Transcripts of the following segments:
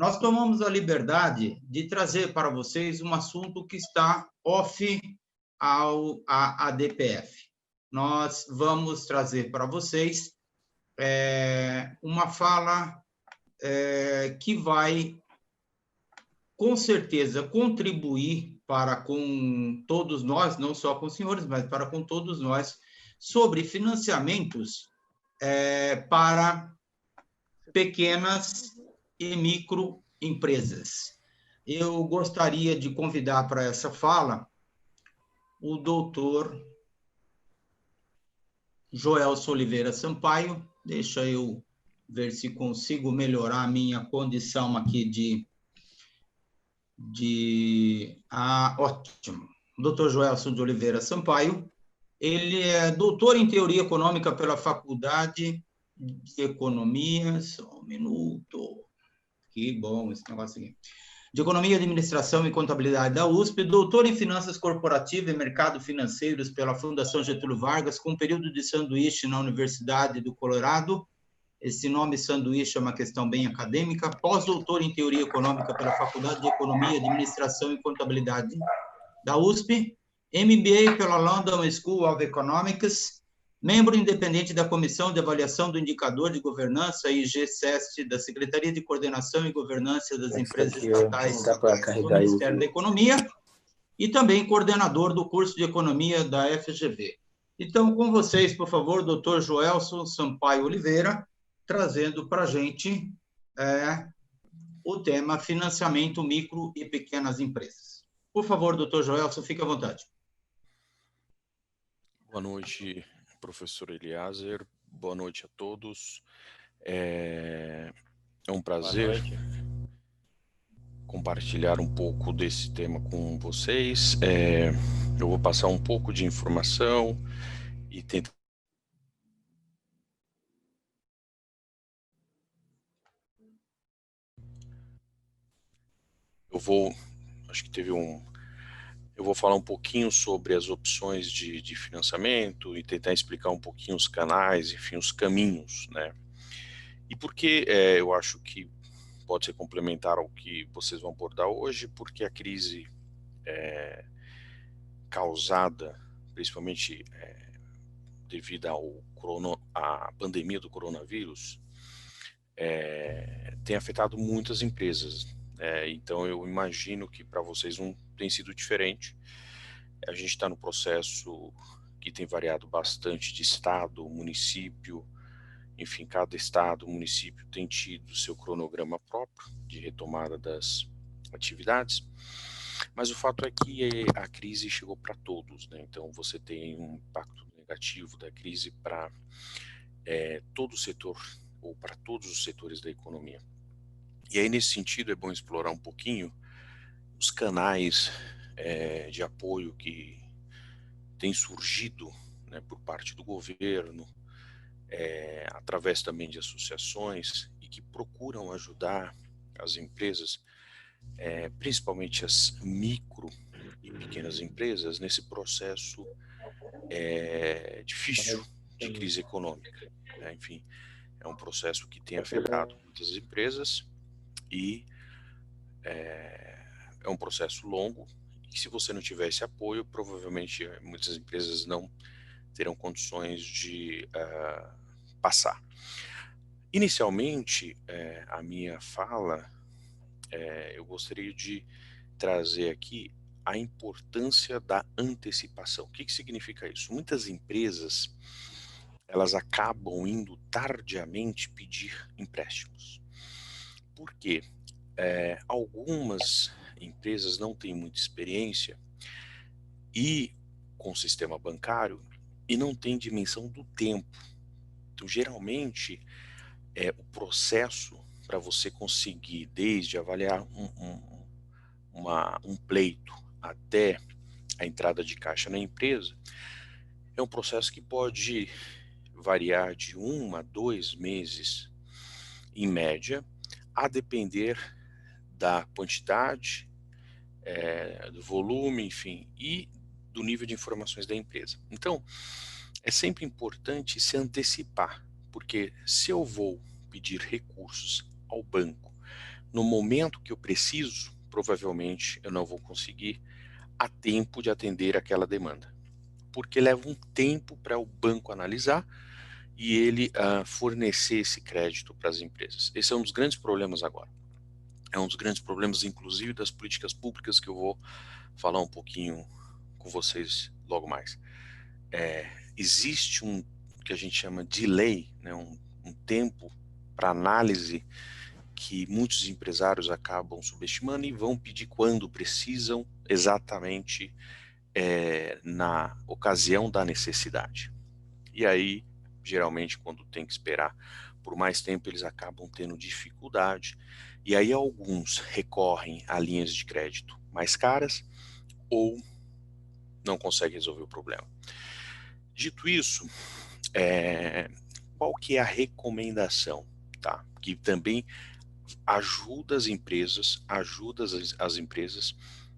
nós tomamos a liberdade de trazer para vocês um assunto que está off à ADPF. Nós vamos trazer para vocês uma fala que vai, com certeza, contribuir para com todos nós, não só com os senhores, mas para com todos nós, sobre financiamentos para pequenas e microempresas. Eu gostaria de convidar para essa fala o doutor Joelson Oliveira Sampaio. Deixa eu ver se consigo melhorar a minha condição aqui ótimo. Dr. Joelson de Oliveira Sampaio, ele é doutor em Teoria Econômica pela Faculdade de Economia, só um minuto, que bom esse negócio aqui, de Economia, Administração e Contabilidade da USP, doutor em Finanças Corporativas e Mercados Financeiros pela Fundação Getúlio Vargas, com período de sanduíche na Universidade do Colorado. Esse nome sanduíche é uma questão bem acadêmica. Pós-doutor em Teoria Econômica pela Faculdade de Economia, Administração e Contabilidade da USP, MBA pela London School of Economics, membro independente da Comissão de Avaliação do Indicador de Governança, IGCEST, da Secretaria de Coordenação e Governança das Empresas Estatais do Ministério da Economia, e também coordenador do curso de Economia da FGV. Então, com vocês, por favor, doutor Joelson Sampaio Oliveira, trazendo para a gente o tema financiamento micro e pequenas empresas. Por favor, doutor Joelson, fique à vontade. Boa noite, professor Eliezer. Boa noite a todos. É um prazer compartilhar um pouco desse tema com vocês. Eu vou passar um pouco de informação e tentar. Eu vou falar um pouquinho sobre as opções de financiamento e tentar explicar um pouquinho os canais, enfim, os caminhos, né? E por que eu acho que pode ser complementar ao que vocês vão abordar hoje, porque a crise causada, principalmente devido à pandemia do coronavírus, tem afetado muitas empresas. Então eu imagino que para vocês não tem sido diferente. A gente está no processo que tem variado bastante de estado, município, enfim, cada estado, município tem tido seu cronograma próprio de retomada das atividades, mas o fato é que a crise chegou para todos, né? Então você tem um impacto negativo da crise para todo o setor, ou para todos os setores da economia. E aí, nesse sentido, é bom explorar um pouquinho os canais de apoio que têm surgido, né, por parte do governo, através também de associações, e que procuram ajudar as empresas, principalmente as micro e pequenas empresas, nesse processo difícil de crise econômica, né? Enfim, é um processo que tem afetado muitas empresas e é um processo longo, e se você não tiver esse apoio, provavelmente muitas empresas não terão condições de passar. Inicialmente, a minha fala, eu gostaria de trazer aqui a importância da antecipação. O que significa isso? Muitas empresas, elas acabam indo tardiamente pedir empréstimos. Por quê? Algumas empresas não têm muita experiência com o sistema bancário e não têm dimensão do tempo. Então, geralmente, o processo para você conseguir, desde avaliar um pleito até a entrada de caixa na empresa, é um processo que pode variar de 1 a 2 meses, em média, a depender da quantidade, do volume, enfim, e do nível de informações da empresa. Então, é sempre importante se antecipar, porque se eu vou pedir recursos ao banco no momento que eu preciso, provavelmente eu não vou conseguir a tempo de atender aquela demanda, porque leva um tempo para o banco analisar e ele fornecer esse crédito para as empresas. Esse é um dos grandes problemas agora. É um dos grandes problemas, inclusive, das políticas públicas, que eu vou falar um pouquinho com vocês logo mais. Existe um que a gente chama de delay, né, um tempo para análise que muitos empresários acabam subestimando e vão pedir quando precisam, exatamente na ocasião da necessidade. E aí, geralmente, quando tem que esperar por mais tempo, eles acabam tendo dificuldade. E aí alguns recorrem a linhas de crédito mais caras ou não conseguem resolver o problema. Dito isso, qual que é a recomendação, tá? Que também ajuda as empresas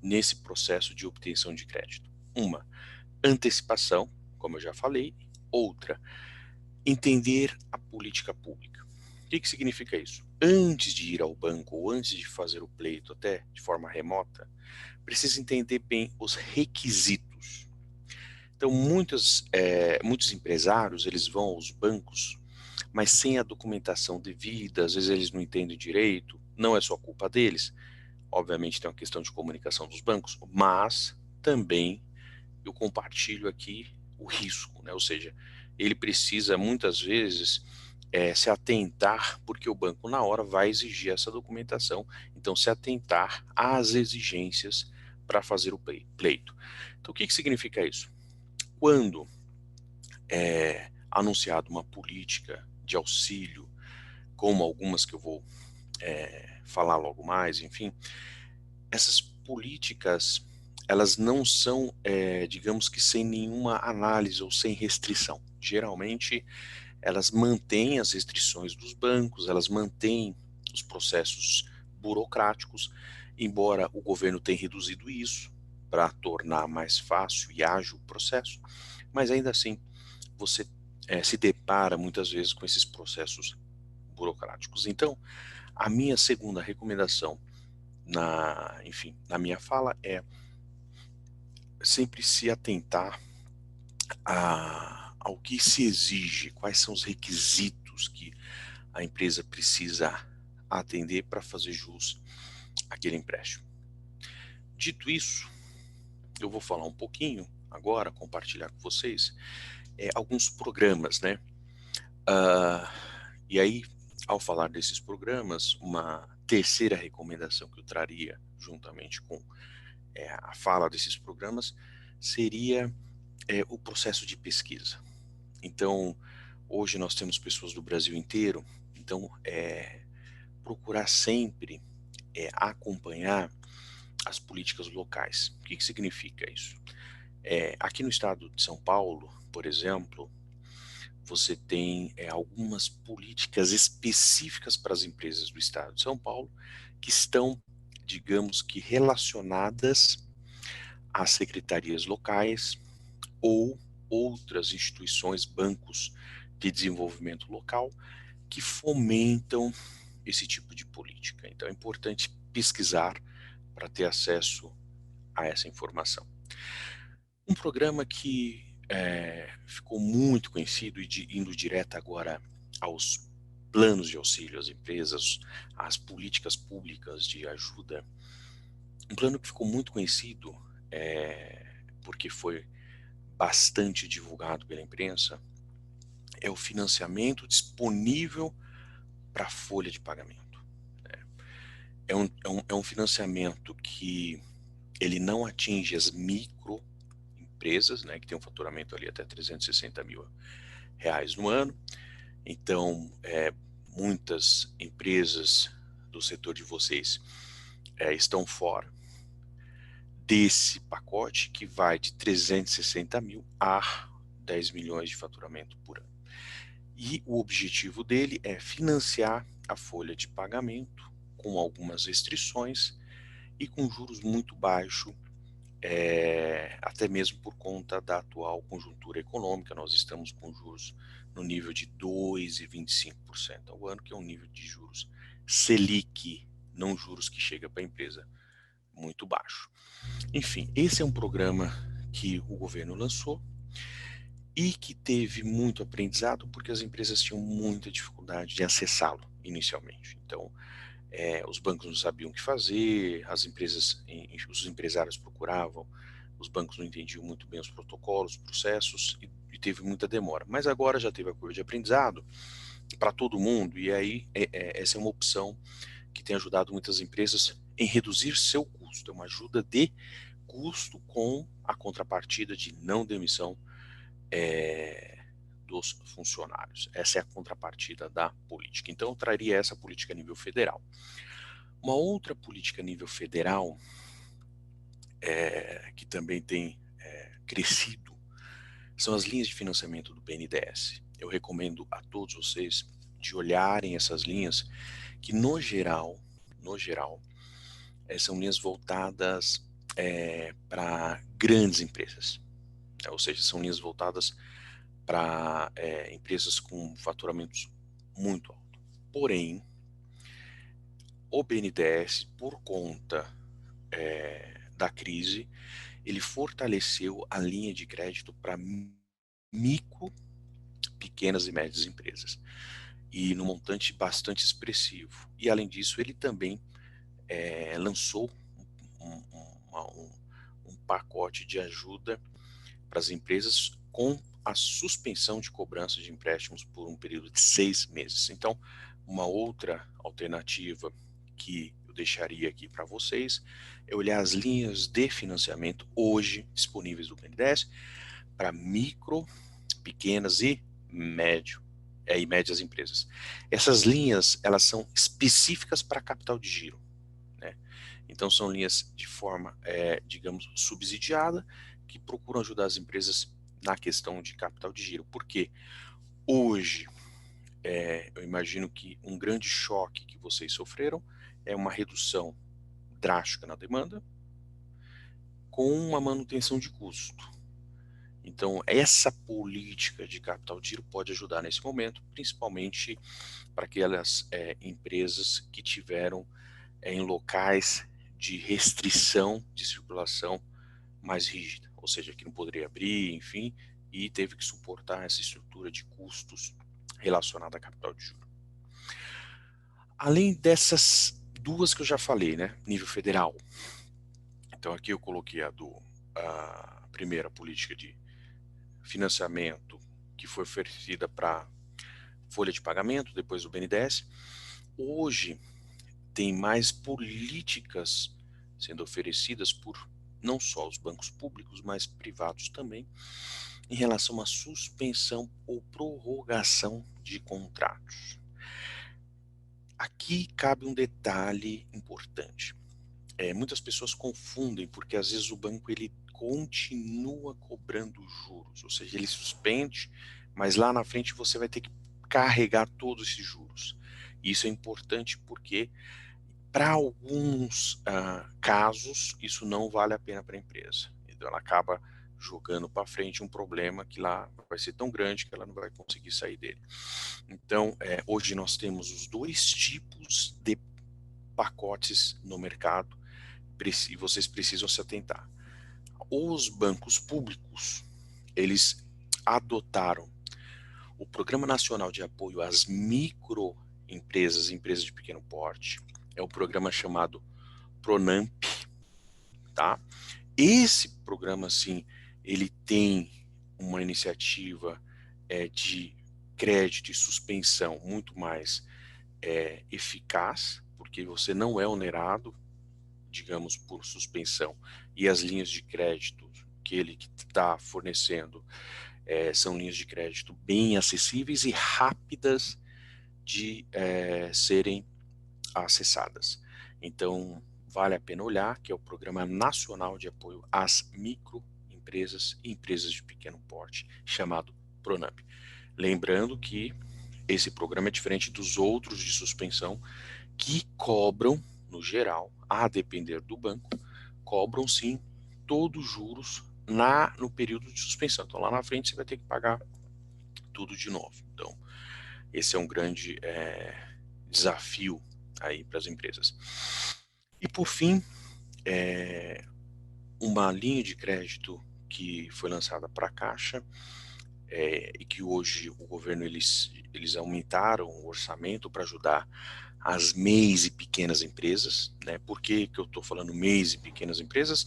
nesse processo de obtenção de crédito. Uma, antecipação, como eu já falei. Outra, entender a política pública. O que significa isso? Antes de ir ao banco ou antes de fazer o pleito, até de forma remota, precisa entender bem os requisitos. Então, muitos empresários, eles vão aos bancos, mas sem a documentação devida, às vezes eles não entendem direito, não é só culpa deles. Obviamente tem uma questão de comunicação dos bancos, mas também eu compartilho aqui o risco, né? Ou seja, ele precisa muitas vezes se atentar, porque o banco na hora vai exigir essa documentação, então se atentar às exigências para fazer o pleito. Então o que significa isso? Quando é anunciado uma política de auxílio, como algumas que eu vou falar logo mais, enfim, essas políticas, elas não são, digamos que sem nenhuma análise ou sem restrição. Geralmente, elas mantêm as restrições dos bancos, elas mantêm os processos burocráticos, embora o governo tenha reduzido isso para tornar mais fácil e ágil o processo, mas ainda assim você se depara muitas vezes com esses processos burocráticos. Então, a minha segunda recomendação na minha fala é sempre se atentar ao que se exige, quais são os requisitos que a empresa precisa atender para fazer jus àquele empréstimo. Dito isso, eu vou falar um pouquinho agora, compartilhar com vocês alguns programas, né? E aí, ao falar desses programas, uma terceira recomendação que eu traria juntamente com a fala desses programas seria o processo de pesquisa. Então, hoje nós temos pessoas do Brasil inteiro, então procurar sempre acompanhar as políticas locais. O que significa isso? Aqui no estado de São Paulo, por exemplo, você tem algumas políticas específicas para as empresas do estado de São Paulo que estão, digamos que, relacionadas às secretarias locais ou outras instituições, bancos de desenvolvimento local que fomentam esse tipo de política. Então é importante pesquisar para ter acesso a essa informação. Um programa que ficou muito conhecido e indo direto agora aos planos de auxílio às empresas, às políticas públicas de ajuda, um plano que ficou muito conhecido porque foi bastante divulgado pela imprensa, é o financiamento disponível para a folha de pagamento. É um financiamento que ele não atinge as microempresas, né, que tem um faturamento ali até 360 mil reais no ano. Então, muitas empresas do setor de vocês estão fora desse pacote que vai de 360 mil a 10 milhões de faturamento por ano. E o objetivo dele é financiar a folha de pagamento com algumas restrições e com juros muito baixos, até mesmo por conta da atual conjuntura econômica. Nós estamos com juros no nível de 2,25% ao ano, que é um nível de juros Selic não juros que chega para a empresa muito baixo. Enfim, esse é um programa que o governo lançou e que teve muito aprendizado porque as empresas tinham muita dificuldade de acessá-lo inicialmente. Então, os bancos não sabiam o que fazer, os empresários procuravam, os bancos não entendiam muito bem os protocolos, os processos e teve muita demora. Mas agora já teve a curva de aprendizado para todo mundo e aí essa é uma opção que tem ajudado muitas empresas em reduzir seu custo. É uma ajuda de custo com a contrapartida de não demissão dos funcionários. Essa é a contrapartida da política. Então, eu traria essa política a nível federal. Uma outra política a nível federal, que também tem crescido, são as linhas de financiamento do BNDES. Eu recomendo a todos vocês de olharem essas linhas, que no geral, são linhas voltadas para grandes empresas, ou seja, são linhas voltadas para empresas com faturamentos muito altos. Porém, o BNDES, por conta da crise, ele fortaleceu a linha de crédito para micro, pequenas e médias empresas, e num montante bastante expressivo. E além disso, ele também lançou um pacote de ajuda para as empresas com a suspensão de cobrança de empréstimos por um período de 6 meses. Então, uma outra alternativa que eu deixaria aqui para vocês é olhar as linhas de financiamento hoje disponíveis do BNDES para micro, pequenas e médias empresas. Essas linhas, elas são específicas para capital de giro, né? Então são linhas de forma, digamos, subsidiada, que procuram ajudar as empresas na questão de capital de giro. Porque hoje, eu imagino que um grande choque que vocês sofreram é uma redução drástica na demanda com uma manutenção de custo. Então, essa política de capital de giro pode ajudar nesse momento, principalmente para aquelas empresas que tiveram em locais de restrição de circulação mais rígida, ou seja, que não poderia abrir, enfim, e teve que suportar essa estrutura de custos relacionada a capital de giro. Além dessas duas que eu já falei, né, nível federal. Então aqui eu coloquei a primeira política de financiamento que foi oferecida para folha de pagamento, depois do BNDES. Hoje tem mais políticas sendo oferecidas por não só os bancos públicos, mas privados também, em relação à suspensão ou prorrogação de contratos. Aqui cabe um detalhe importante. Muitas pessoas confundem, porque às vezes o banco ele continua cobrando juros, ou seja, ele suspende, mas lá na frente você vai ter que carregar todos esses juros. Isso é importante porque para alguns casos isso não vale a pena para a empresa. Então ela acaba jogando para frente um problema que lá vai ser tão grande que ela não vai conseguir sair dele. Então hoje nós temos os dois tipos de pacotes no mercado e vocês precisam se atentar. Os bancos públicos, eles adotaram o Programa Nacional de Apoio às Microempresas, empresas de pequeno porte, é o programa chamado Pronamp, tá? Esse programa, sim, ele tem uma iniciativa de crédito e suspensão muito mais eficaz, porque você não é onerado, digamos, por suspensão, e as linhas de crédito que ele está fornecendo são linhas de crédito bem acessíveis e rápidas de serem acessadas. Então, vale a pena olhar, que é o Programa Nacional de Apoio às Microempresas e Empresas de Pequeno Porte, chamado Pronamp. Lembrando que esse programa é diferente dos outros de suspensão, que cobram, no geral, a depender do banco, cobram sim todos os juros no período de suspensão. Então lá na frente você vai ter que pagar tudo de novo. Então esse é um grande desafio aí para as empresas. E por fim, uma linha de crédito que foi lançada para a Caixa, e que hoje o governo eles aumentaram o orçamento para ajudar as MEIs e pequenas empresas, né? Por que eu estou falando MEIs e pequenas empresas?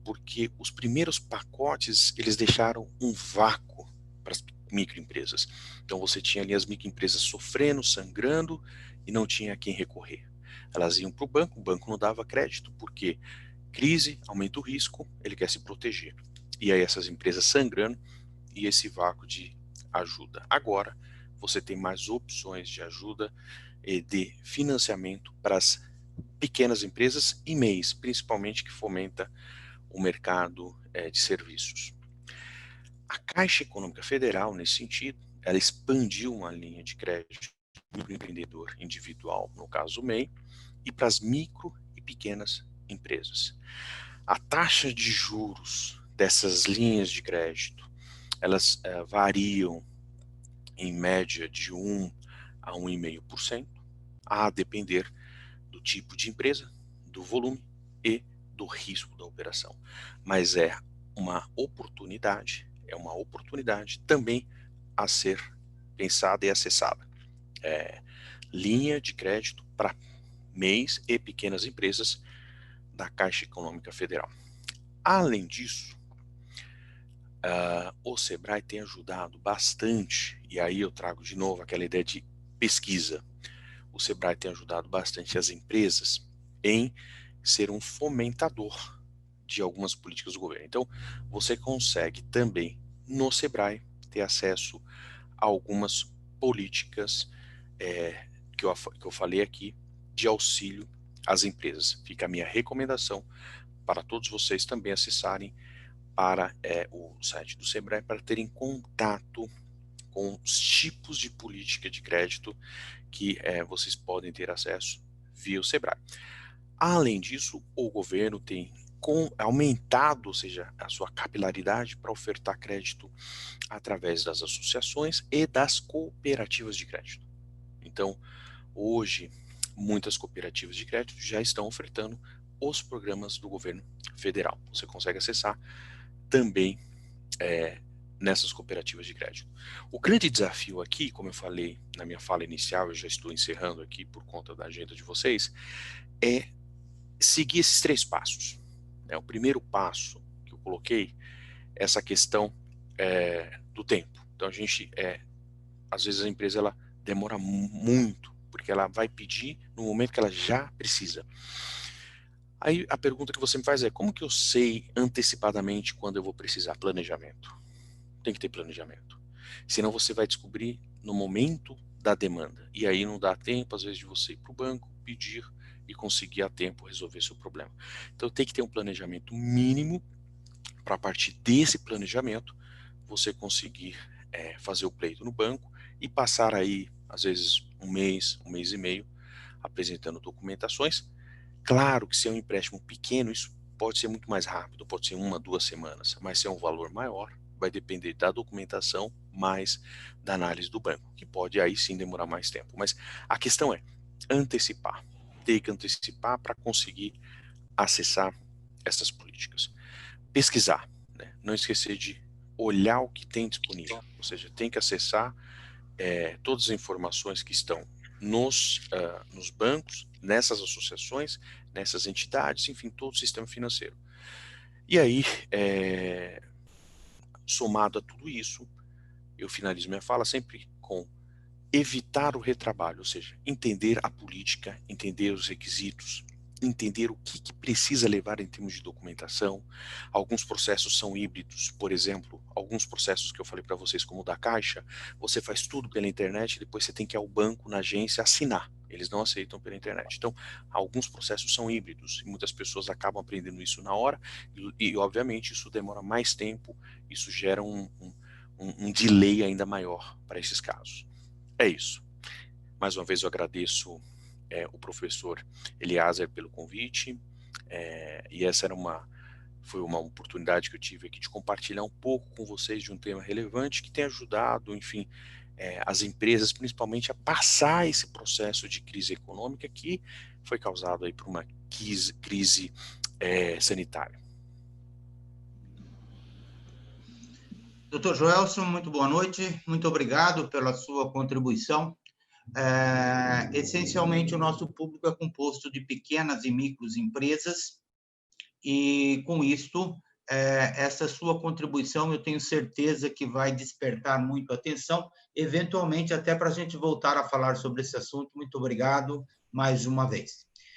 Porque os primeiros pacotes eles deixaram um vácuo para as microempresas. Então você tinha ali as microempresas sofrendo, sangrando e não tinha a quem recorrer. Elas iam para o banco não dava crédito, porque crise aumenta o risco, ele quer se proteger. E aí essas empresas sangrando e esse vácuo de ajuda. Agora você tem mais opções de ajuda e de financiamento para as pequenas empresas e MEIs, principalmente que fomenta o mercado de serviços. A Caixa Econômica Federal, nesse sentido, ela expandiu uma linha de crédito para o empreendedor individual, no caso o MEI, e para as micro e pequenas empresas. A taxa de juros dessas linhas de crédito, elas variam em média de 1 a 1,5%, a depender do tipo de empresa, do volume e do risco da operação. Mas é uma oportunidade também a ser pensada e acessada. Linha de crédito para MEIs e pequenas empresas da Caixa Econômica Federal. Além disso, o Sebrae tem ajudado bastante, e aí eu trago de novo aquela ideia de pesquisa. O Sebrae tem ajudado bastante as empresas em ser um fomentador de algumas políticas do governo. Então, você consegue também, no Sebrae, ter acesso a algumas políticas que eu falei aqui, de auxílio às empresas. Fica a minha recomendação para todos vocês também acessarem para o site do Sebrae para terem contato com os tipos de política de crédito que vocês podem ter acesso via o Sebrae. Além disso, o governo tem aumentado, ou seja, a sua capilaridade para ofertar crédito através das associações e das cooperativas de crédito. Então, hoje, muitas cooperativas de crédito já estão ofertando os programas do governo federal. Você consegue acessar também nessas cooperativas de crédito. O grande desafio aqui, como eu falei na minha fala inicial, eu já estou encerrando aqui por conta da agenda de vocês, é seguir esses 3 passos. O primeiro passo que eu coloquei é essa questão do tempo. Então a gente, às vezes a empresa ela demora muito, porque ela vai pedir no momento que ela já precisa. Aí a pergunta que você me faz é, como que eu sei antecipadamente quando eu vou precisar? Planejamento. Tem que ter planejamento. Senão você vai descobrir no momento da demanda. E aí não dá tempo, às vezes, de você ir para o banco, pedir e conseguir a tempo resolver seu problema. Então tem que ter um planejamento mínimo para a partir desse planejamento você conseguir fazer o pleito no banco e passar aí, às vezes, um mês e meio, apresentando documentações. Claro que se é um empréstimo pequeno, isso pode ser muito mais rápido, pode ser 1, 2 semanas, mas se é um valor maior, vai depender da documentação mais da análise do banco, que pode aí sim demorar mais tempo. Mas a questão é antecipar, ter que antecipar para conseguir acessar essas políticas. Pesquisar, né? Não esquecer de olhar o que tem disponível, ou seja, tem que acessar todas as informações que estão nos bancos, nessas associações, nessas entidades, enfim, todo o sistema financeiro. E aí, somado a tudo isso, eu finalizo minha fala sempre com evitar o retrabalho, ou seja, entender a política, entender os requisitos, entender o que precisa levar em termos de documentação. Alguns processos são híbridos, por exemplo, alguns processos que eu falei para vocês, como o da Caixa, você faz tudo pela internet e depois você tem que ir ao banco, na agência, assinar. Eles não aceitam pela internet. Então, alguns processos são híbridos e muitas pessoas acabam aprendendo isso na hora e obviamente, isso demora mais tempo, isso gera um delay ainda maior para esses casos. É isso. Mais uma vez eu agradeço o professor Eliezer pelo convite, e essa foi uma oportunidade que eu tive aqui de compartilhar um pouco com vocês de um tema relevante que tem ajudado, enfim, as empresas, principalmente, a passar esse processo de crise econômica que foi causado aí por uma crise sanitária. Doutor Joelson, muito boa noite, muito obrigado pela sua contribuição. Essencialmente, o nosso público é composto de pequenas e micros empresas, e com isto, essa sua contribuição, eu tenho certeza que vai despertar muito atenção, eventualmente até para a gente voltar a falar sobre esse assunto. Muito obrigado mais uma vez.